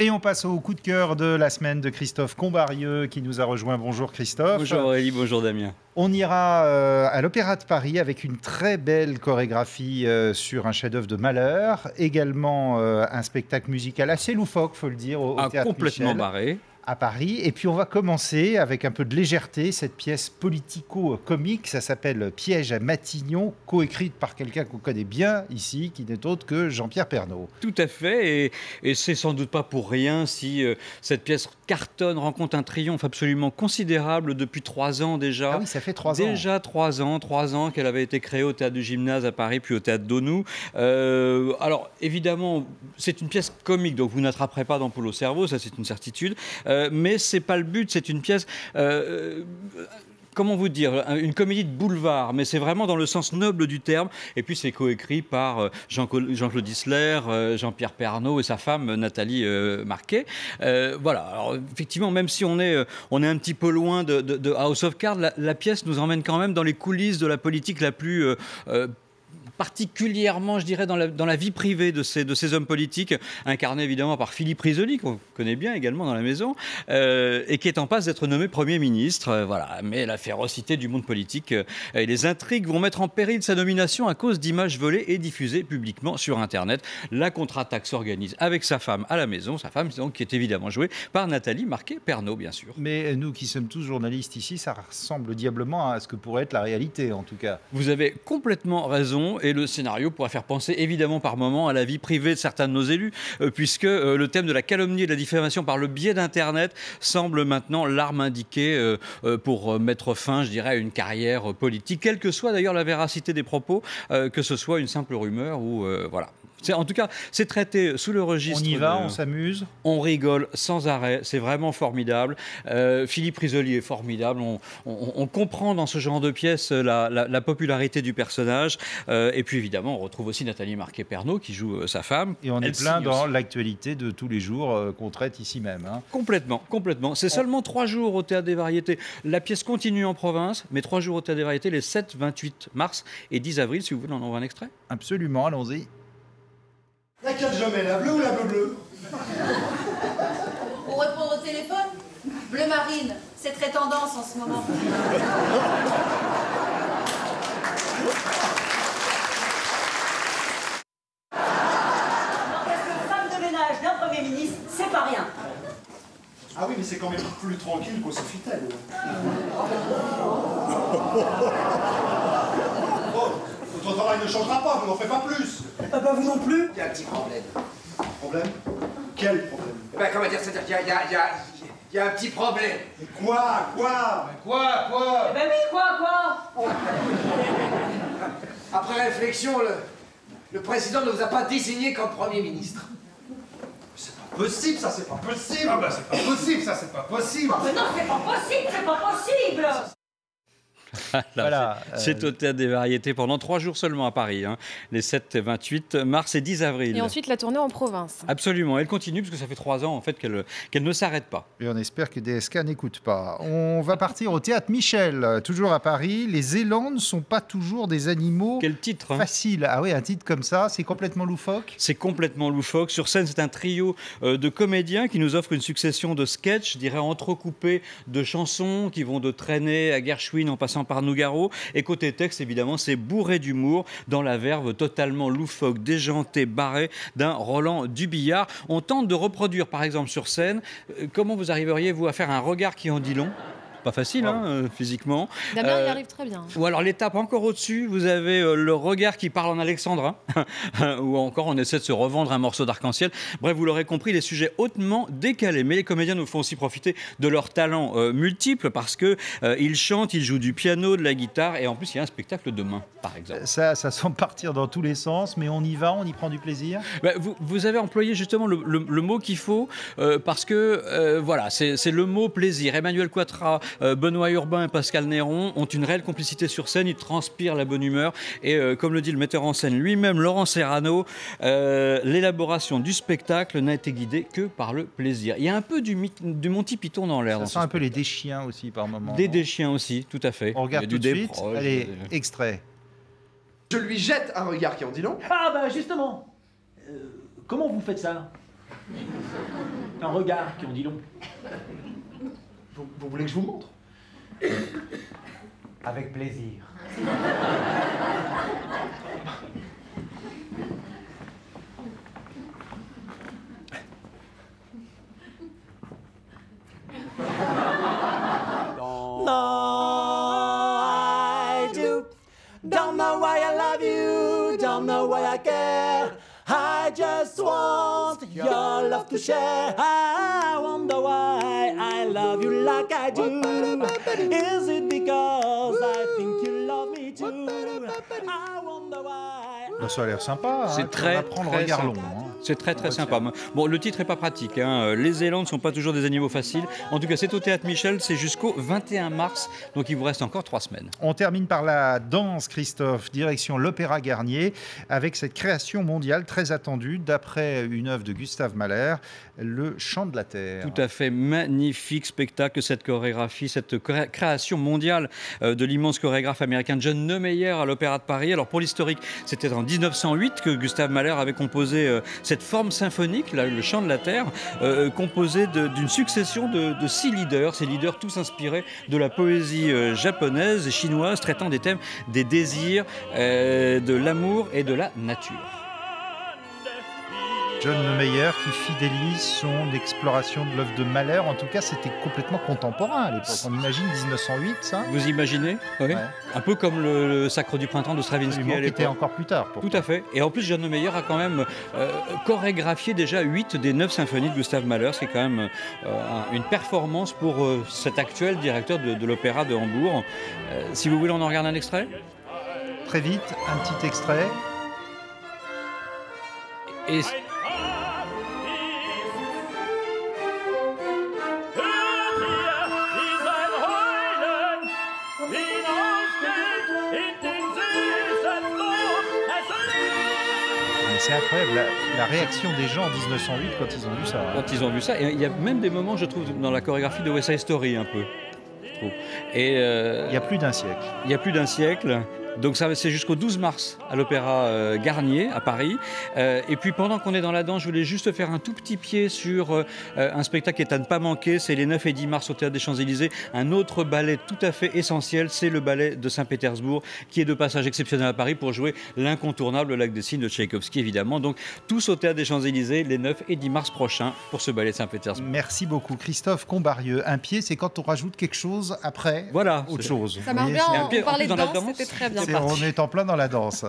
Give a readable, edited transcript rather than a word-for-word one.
Et on passe au coup de cœur de la semaine de Christophe Combarieux qui nous a rejoint. Bonjour Christophe. Bonjour Aurélie, bonjour Damien. On ira à l'Opéra de Paris avec une très belle chorégraphie sur un chef-d'œuvre de Mahler. Également un spectacle musical assez loufoque, faut le dire, au Théâtre complètement Michel, barré. À Paris. Et puis on va commencer avec un peu de légèreté, cette pièce politico-comique, ça s'appelle Piège à Matignon, coécrite par quelqu'un qu'on connaît bien ici, qui n'est autre que Jean-Pierre Pernaut. Tout à fait, et c'est sans doute pas pour rien si cette pièce cartonne, rencontre un triomphe absolument considérable depuis 3 ans déjà. Ah oui, ça fait 3 ans. Déjà 3 ans qu'elle avait été créée au Théâtre du Gymnase à Paris, puis au Théâtre d'Aunou. Alors évidemment, c'est une pièce comique, donc vous n'attraperez pas d'ampoule au cerveau, ça c'est une certitude. Mais c'est pas le but, c'est une pièce, comment vous dire, une comédie de boulevard, mais c'est vraiment dans le sens noble du terme. Et puis c'est coécrit par Jean-Claude Isler, Jean-Pierre Pernaut et sa femme Nathalie Marquet. Voilà, alors effectivement, même si on est un petit peu loin de House of Cards, la pièce nous emmène quand même dans les coulisses de la politique la plus particulièrement, je dirais, dans la vie privée de ces hommes politiques, incarnés évidemment par Philippe Risoli, qu'on connaît bien également dans la maison, et qui est en passe d'être nommé Premier ministre. Voilà. Mais la férocité du monde politique et les intrigues vont mettre en péril sa nomination à cause d'images volées et diffusées publiquement sur Internet. La contre-attaque s'organise avec sa femme à la maison, sa femme donc, qui est évidemment jouée par Nathalie Marquet-Pernaut, bien sûr. Mais nous qui sommes tous journalistes ici, ça ressemble diablement à ce que pourrait être la réalité, en tout cas. Vous avez complètement raison. Et le scénario pourrait faire penser évidemment par moments à la vie privée de certains de nos élus, puisque le thème de la calomnie et de la diffamation par le biais d'Internet semble maintenant l'arme indiquée pour mettre fin, je dirais, à une carrière politique, quelle que soit d'ailleurs la véracité des propos, que ce soit une simple rumeur ou voilà. En tout cas, c'est traité sous le registre. On y va, on s'amuse. On rigole sans arrêt, c'est vraiment formidable. Philippe Risoli est formidable. On comprend dans ce genre de pièce la popularité du personnage. Et puis évidemment, on retrouve aussi Nathalie Marquet-Pernaut qui joue sa femme. Et on est plein dans l'actualité de tous les jours qu'on traite ici même. Hein. Complètement. C'est seulement 3 jours au Théâtre des Variétés. La pièce continue en province, mais 3 jours au Théâtre des Variétés, les 7, 28 mars et 10 avril, si vous voulez en avoir un extrait. Absolument, allons-y. Laquelle je mets, la bleue ou la bleu-bleue? Pour répondre au téléphone, bleu marine, c'est très tendance en ce moment. N'empêche que femme de ménage d'un Premier ministre, c'est pas rien. Ah oui, mais c'est quand même plus tranquille qu'au Sofitel. Oh, votre travail ne changera pas, vous n'en faites pas plus. Bah vous non plus. Il y a un petit problème. Problème? Quel problème? Ben, comment dire, c'est-à-dire qu'il y a un petit problème. Et quoi? Quoi? Ben oui, quoi? Après réflexion, le président ne vous a pas désigné comme Premier ministre. C'est pas possible, ça, c'est pas possible. Ah bah c'est pas possible, ça, c'est pas possible. Mais non, c'est pas possible. Voilà, c'est au Théâtre des Variétés pendant 3 jours seulement à Paris, hein, les 7, 28 mars et 10 avril. Et ensuite la tournée en province. Absolument, elle continue parce que ça fait 3 ans en fait qu'elle ne s'arrête pas. Et on espère que DSK n'écoute pas. On va partir au Théâtre Michel, toujours à Paris. Les élans ne sont pas toujours des animaux. Quel titre, hein? Facile. Ah oui, un titre comme ça, c'est complètement loufoque. C'est complètement loufoque. Sur scène, c'est un trio de comédiens qui nous offrent une succession de sketchs, je dirais entrecoupés de chansons qui vont de Traîner à Gershwin en passant par Nougaro. Et côté texte, évidemment, c'est bourré d'humour dans la verve totalement loufoque, déjantée, barrée d'un Roland Dubillard. On tente de reproduire, par exemple, sur scène, comment vous arriveriez, vous, à faire un regard qui en dit long? Pas facile, hein, physiquement. Damien y arrive très bien. Ou alors l'étape encore au-dessus, vous avez le regard qui parle en alexandrin, ou encore on essaie de se revendre un morceau d'arc-en-ciel. Bref, vous l'aurez compris, les sujets hautement décalés. Mais les comédiens nous font aussi profiter de leurs talents multiples parce qu'ils chantent, ils jouent du piano, de la guitare, et en plus il y a un spectacle de main, par exemple. Ça semble partir dans tous les sens, mais on y va, on y prend du plaisir. Vous avez employé justement le mot qu'il faut, parce que voilà, c'est le mot plaisir. Emmanuel Quatra, Benoît Urbain et Pascal Néron ont une réelle complicité sur scène, ils transpirent la bonne humeur et comme le dit le metteur en scène lui-même, Laurent Serrano, l'élaboration du spectacle n'a été guidée que par le plaisir. Il y a un peu du Monty Python dans l'air. Ça sent un peu les Deschiens aussi par moment. Des chiens aussi, tout à fait. On regarde tout de suite. Allez, extrait. Je lui jette un regard qui en dit long. Ah bah justement. Comment vous faites ça? Un regard qui en dit long. Vous voulez que je vous montre? Avec plaisir. Don't know why I love you, don't know why I care. I just want your love to share. I wonder why I love you like I do. Is it because I think you love me too? I wonder why. Ben, ça a l'air sympa. C'est très, on apprend le très regard sympa. long. Hein. C'est très très sympa. Bon, le titre est pas pratique, hein. Les élans ne sont pas toujours des animaux faciles. En tout cas, c'est au Théâtre Michel, c'est jusqu'au 21 mars, donc il vous reste encore 3 semaines. On termine par la danse, Christophe, direction l'Opéra Garnier, avec cette création mondiale très attendue, d'après une œuvre de Gustave Mahler, Le Chant de la Terre. Tout à fait, magnifique spectacle, cette chorégraphie, cette création mondiale de l'immense chorégraphe américain John Neumeier à l'Opéra de Paris. Alors pour l'historique, c'était en 1908 que Gustave Mahler avait composé cette forme symphonique, là, le Chant de la Terre, composé d'une succession de 6 leaders, ces leaders tous inspirés de la poésie japonaise et chinoise, traitant des thèmes des désirs, de l'amour et de la nature. John Neumeier qui fidélise son exploration de l'œuvre de Mahler. En tout cas, c'était complètement contemporain à l'époque. On imagine 1908, ça? Vous imaginez? Oui. Ouais. Un peu comme le Sacre du printemps de Stravinsky à Qui était l'époque. encore plus tard. Tout à fait. Et en plus, John Neumeier a quand même chorégraphié déjà 8 des 9 symphonies de Gustave Mahler, ce qui est quand même une performance pour cet actuel directeur de l'Opéra de Hambourg. Si vous voulez, on en regarde un extrait? Très vite, un petit extrait. Et c'est incroyable, la réaction des gens en 1908 quand ils ont vu ça. Quand ils ont vu ça, et il y a même des moments, je trouve, dans la chorégraphie de West Side Story, un peu. Je trouve. Et, il y a plus d'un siècle. Il y a plus d'un siècle. Donc ça, c'est jusqu'au 12 mars à l'Opéra Garnier à Paris. Et puis pendant qu'on est dans la danse, je voulais juste faire un tout petit pied sur un spectacle qui est à ne pas manquer. C'est les 9 et 10 mars au Théâtre des Champs-Élysées. Un autre ballet tout à fait essentiel, c'est le ballet de Saint-Pétersbourg, qui est de passage exceptionnel à Paris pour jouer l'incontournable Lac des Cygnes de Tchaïkovski, évidemment. Donc tous au Théâtre des Champs-Élysées les 9 et 10 mars prochains pour ce ballet de Saint-Pétersbourg. Merci beaucoup Christophe Combarieux. Un pied, c'est quand on rajoute quelque chose après voilà, autre chose. Ça marche bien, un pied, on parlait en plus, de dans la danse, danse, c'était très bien. On est en plein dans la danse.